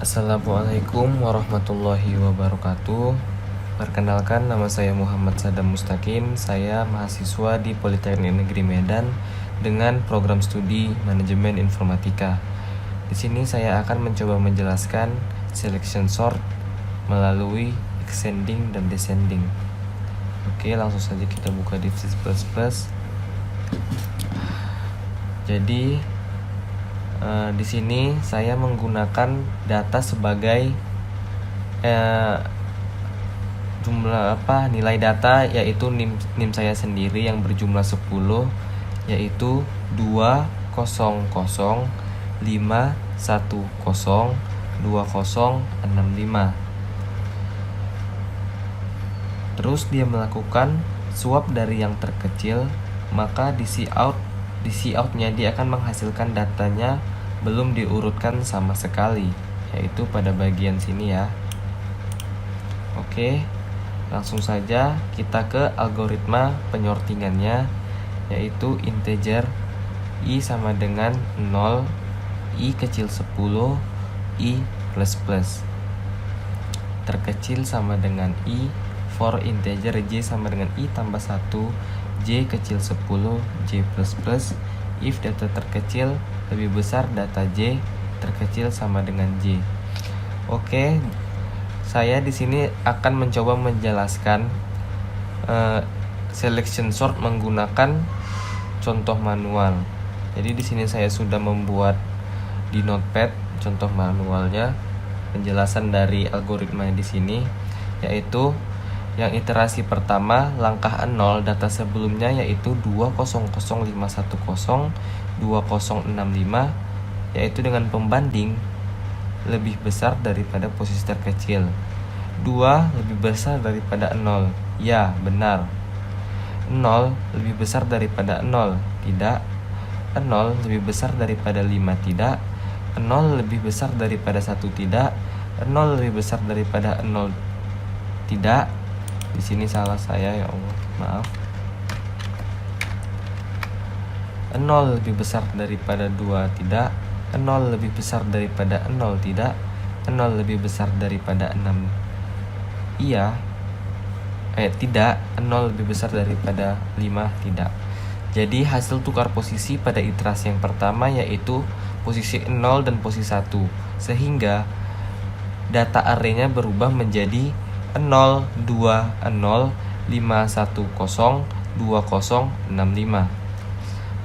Assalamualaikum warahmatullahi wabarakatuh. Perkenalkan, nama saya Muhammad Sadam Mustaqim. Saya mahasiswa di Politeknik Negeri Medan dengan program studi Manajemen Informatika. Di sini saya akan mencoba menjelaskan selection sort melalui ascending dan descending. Oke, langsung saja kita buka di C++. Jadi di sini saya menggunakan data sebagai nilai data, yaitu NIM saya sendiri yang berjumlah 10, yaitu 20051102065. Terus dia melakukan swap dari yang terkecil, maka di cout-nya dia akan menghasilkan datanya belum diurutkan sama sekali, yaitu pada bagian sini ya. Oke, langsung saja kita ke algoritma penyortingannya, yaitu integer i sama dengan 0, i kecil 10, i plus plus. Terkecil sama dengan i, for integer j sama dengan i tambah 1, j kecil 10, j plus plus. If data terkecil lebih besar data j terkecil sama dengan j. Oke, saya di sini akan mencoba menjelaskan selection sort menggunakan contoh manual. Jadi di sini saya sudah membuat di Notepad contoh manualnya, penjelasan dari algoritma di sini, yaitu yang iterasi pertama langkah 0 data sebelumnya yaitu 2005102065, yaitu dengan pembanding lebih besar daripada posisi terkecil. 2 lebih besar daripada 0. Ya, benar. 0 lebih besar daripada 0. Tidak. 0 lebih besar daripada 5. Tidak. 0 lebih besar daripada 1. Tidak. 0 lebih besar daripada 0. Tidak. Di sini salah saya, ya Allah, maaf. 0 lebih besar daripada 2. Tidak. 0 lebih besar daripada 0. Tidak. 0 lebih besar daripada 6. Iya. Tidak. 0 lebih besar daripada 5. Tidak. Jadi hasil tukar posisi pada iterasi yang pertama yaitu posisi 0 dan posisi 1, sehingga data arraynya berubah menjadi 02051020065.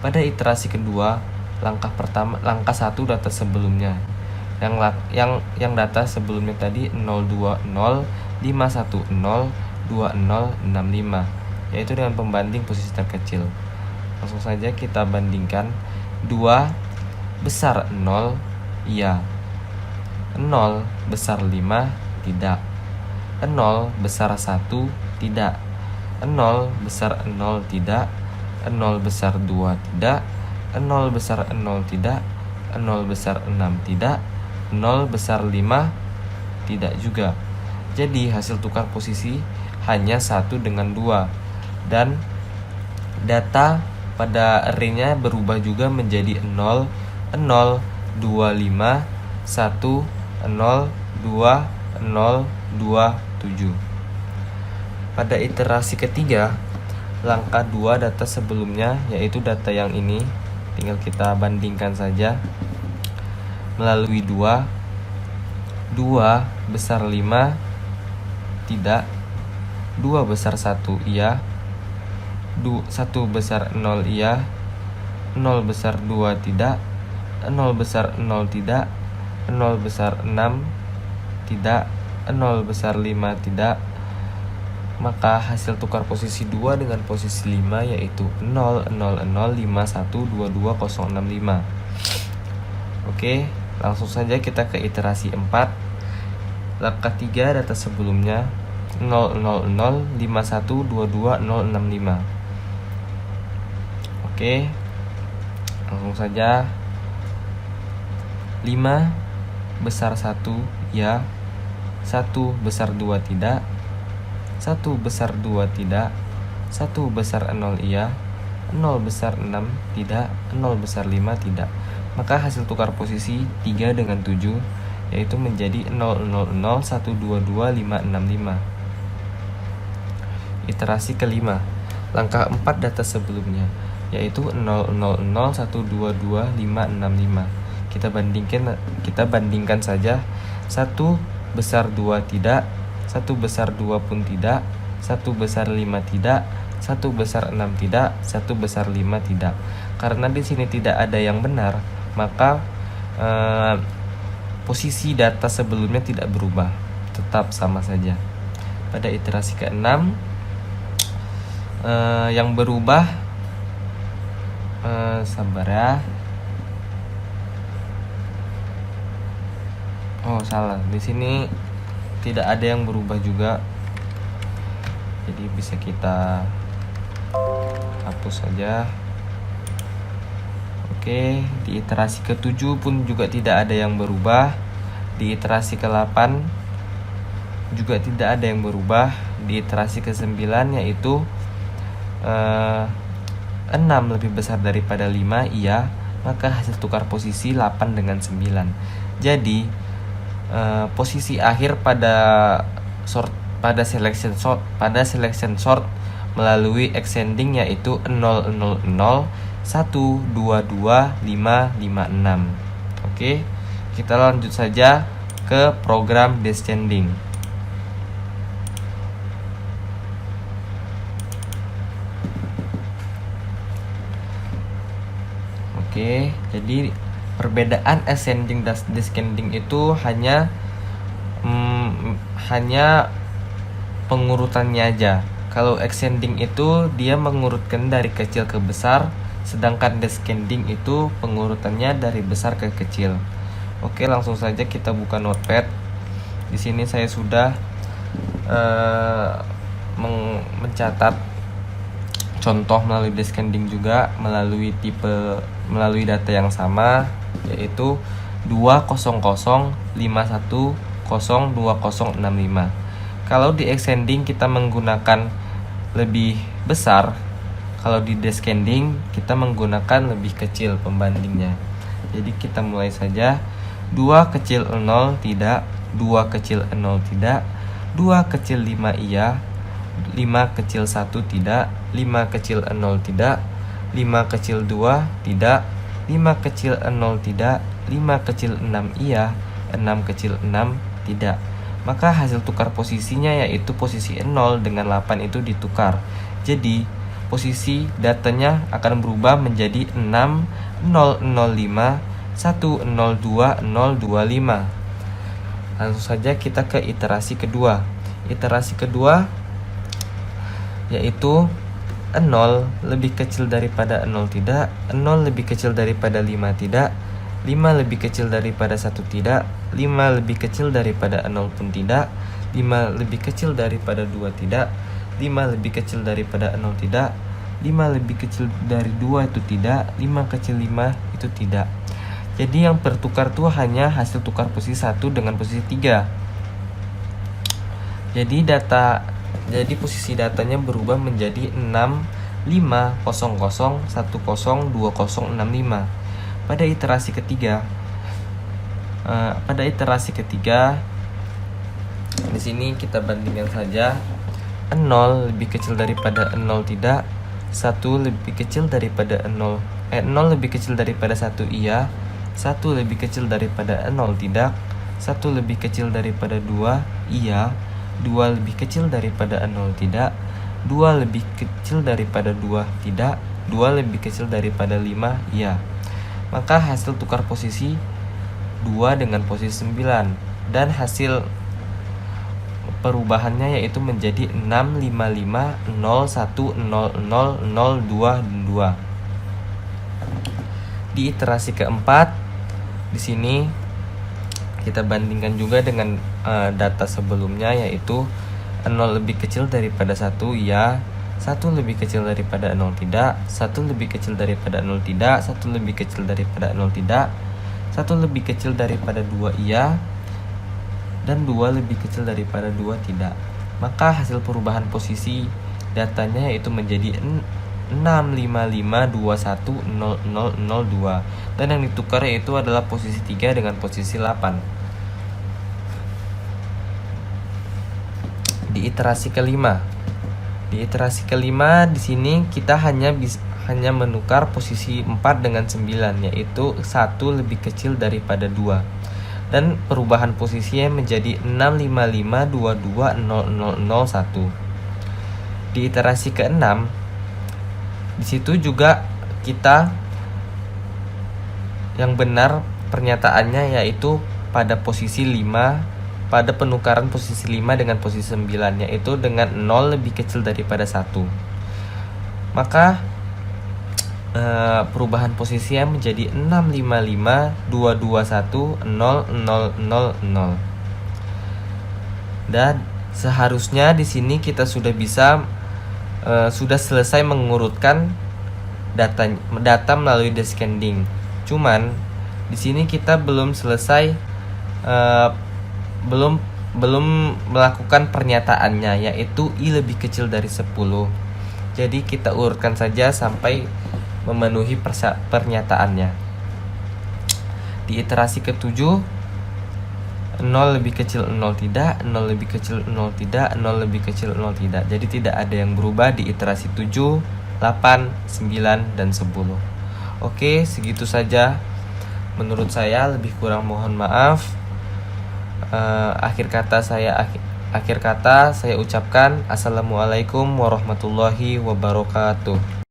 Pada iterasi kedua, langkah 1 data sebelumnya. Yang data sebelumnya tadi 02051020065, yaitu dengan pembanding posisi terkecil. Langsung saja kita bandingkan. 2 besar 0, iya. 0 besar 5, tidak. 0 besar 1, tidak. 0 besar 0, tidak. 0 besar 2, tidak. 0 besar 0, tidak. 0 besar 6, tidak. 0 besar 5, tidak juga. Jadi hasil tukar posisi hanya 1 dengan 2. Dan data pada arraynya berubah juga menjadi 0, 0, 25, 1, 0, 2, 0, 2, 7. Pada iterasi ketiga, langkah 2 data sebelumnya, yaitu data yang ini, tinggal kita bandingkan saja melalui 2 besar 5, tidak. 2 besar 1, iya. 1 besar 0, iya. 0 besar 2, tidak. 0 besar 0, tidak. 0 besar 6, tidak. 0 besar 5, tidak. Maka hasil tukar posisi 2 dengan posisi 5 yaitu 00051220065. Oke, langsung saja kita ke iterasi 4. Langkah 3 data sebelumnya 00051220065. Oke, langsung saja. 5 besar 1, ya. 1 besar 2, tidak. 1 besar 2, tidak. 1 besar 0, iya. 0 besar 6, tidak. 0 besar 5, tidak. Maka hasil tukar posisi 3 dengan 7 yaitu menjadi 0,00,122,565. Iterasi kelima, langkah 4 data sebelumnya, yaitu 0,00,122,565. Kita bandingkan saja. 1 besar 2 tidak, 1 besar 2 pun tidak, 1 besar 5 tidak, 1 besar 6 tidak, 1 besar 5 tidak. Karena di sini tidak ada yang benar, maka posisi data sebelumnya tidak berubah, tetap sama saja. Pada iterasi ke-6 yang berubah, sabar ya. Oh, salah. Di sini tidak ada yang berubah juga. Jadi bisa kita hapus saja. Oke, di iterasi ke-7 pun juga tidak ada yang berubah. Di iterasi ke-8 juga tidak ada yang berubah. Di iterasi ke-9 yaitu 6 lebih besar daripada 5, iya, maka hasil tukar posisi 8 dengan 9. Jadi posisi akhir pada selection sort melalui extending yaitu 0,00,122,556. Oke, kita lanjut saja ke program descending. Oke, jadi perbedaan ascending dan descending itu hanya pengurutannya aja. Kalau ascending itu dia mengurutkan dari kecil ke besar, sedangkan descending itu pengurutannya dari besar ke kecil. Oke, langsung saja kita buka notepad. Di sini saya sudah mencatat contoh melalui descending juga melalui data yang sama, yaitu 200512065. Kalau di extending kita menggunakan lebih besar, kalau di descending kita menggunakan lebih kecil pembandingnya. Jadi kita mulai saja. 2 kecil 0 tidak, 2 kecil 0 tidak, 2 kecil 5 iya, 5 kecil 1 tidak, 5 kecil 0 tidak, 5 kecil 2 tidak, 5 kecil 0 tidak, 5 kecil 6 iya, 6 kecil 6 tidak. Maka hasil tukar posisinya yaitu posisi 0 dengan 8 itu ditukar. Jadi posisi datanya akan berubah menjadi 6005 102025. Langsung saja kita ke iterasi kedua. Iterasi kedua yaitu 0 lebih kecil daripada 0 tidak, 0 lebih kecil daripada 5 tidak, 5 lebih kecil daripada 1 tidak, 5 lebih kecil daripada 0 pun tidak, 5 lebih kecil daripada 2 tidak, 5 lebih kecil daripada 0 tidak, 5 lebih kecil dari 2 itu tidak, 5 kecil 5 itu tidak. Jadi yang bertukar itu hanya hasil tukar posisi 1 dengan posisi 3. Jadi posisi datanya berubah menjadi 6500102065. Pada iterasi ketiga, di sini kita bandingkan saja. 0 lebih kecil daripada 0 tidak, 1 lebih kecil daripada 0 lebih kecil daripada 1 iya, 1 lebih kecil daripada 0 tidak, 1 lebih kecil daripada 2 iya, 2 lebih kecil daripada 0 tidak, 2 lebih kecil daripada 2 tidak, 2 lebih kecil daripada 5 iya. Maka hasil tukar posisi 2 dengan posisi 9, dan hasil perubahannya yaitu menjadi 65501000022. Di iterasi keempat, di sini kita bandingkan juga dengan data sebelumnya, yaitu 0 lebih kecil daripada 1 iya, 1 lebih kecil daripada 0 tidak, 1 lebih kecil daripada 0 tidak, 1 lebih kecil daripada 0 tidak, 1 lebih kecil daripada 2 iya, dan 2 lebih kecil daripada 2 tidak. Maka hasil perubahan posisi datanya yaitu menjadi 655210002, dan yang ditukar yaitu adalah posisi 3 dengan posisi 8. di iterasi kelima. Di iterasi kelima di sini kita hanya menukar posisi 4 dengan 9, yaitu 1 lebih kecil daripada 2. Dan perubahan posisinya menjadi 655220001. Di iterasi ke-6 di situ juga kita yang benar pernyataannya yaitu pada posisi 5, pada penukaran posisi 5 dengan posisi 9, yaitu dengan 0 lebih kecil daripada 1. Maka perubahan posisinya menjadi 65522100000. Dan seharusnya di sini kita sudah selesai mengurutkan data melalui descending. Cuman di sini kita belum selesai, belum melakukan pernyataannya, yaitu i lebih kecil dari 10. Jadi kita urutkan saja sampai memenuhi pernyataannya. Di iterasi ke-7, 0 lebih kecil 0 tidak, 0 lebih kecil 0 tidak, 0 lebih kecil 0 tidak. Jadi tidak ada yang berubah di iterasi 7, 8, 9, dan 10. Oke, segitu saja menurut saya, lebih kurang mohon maaf. Akhir kata saya ucapkan assalamualaikum warahmatullahi wabarakatuh.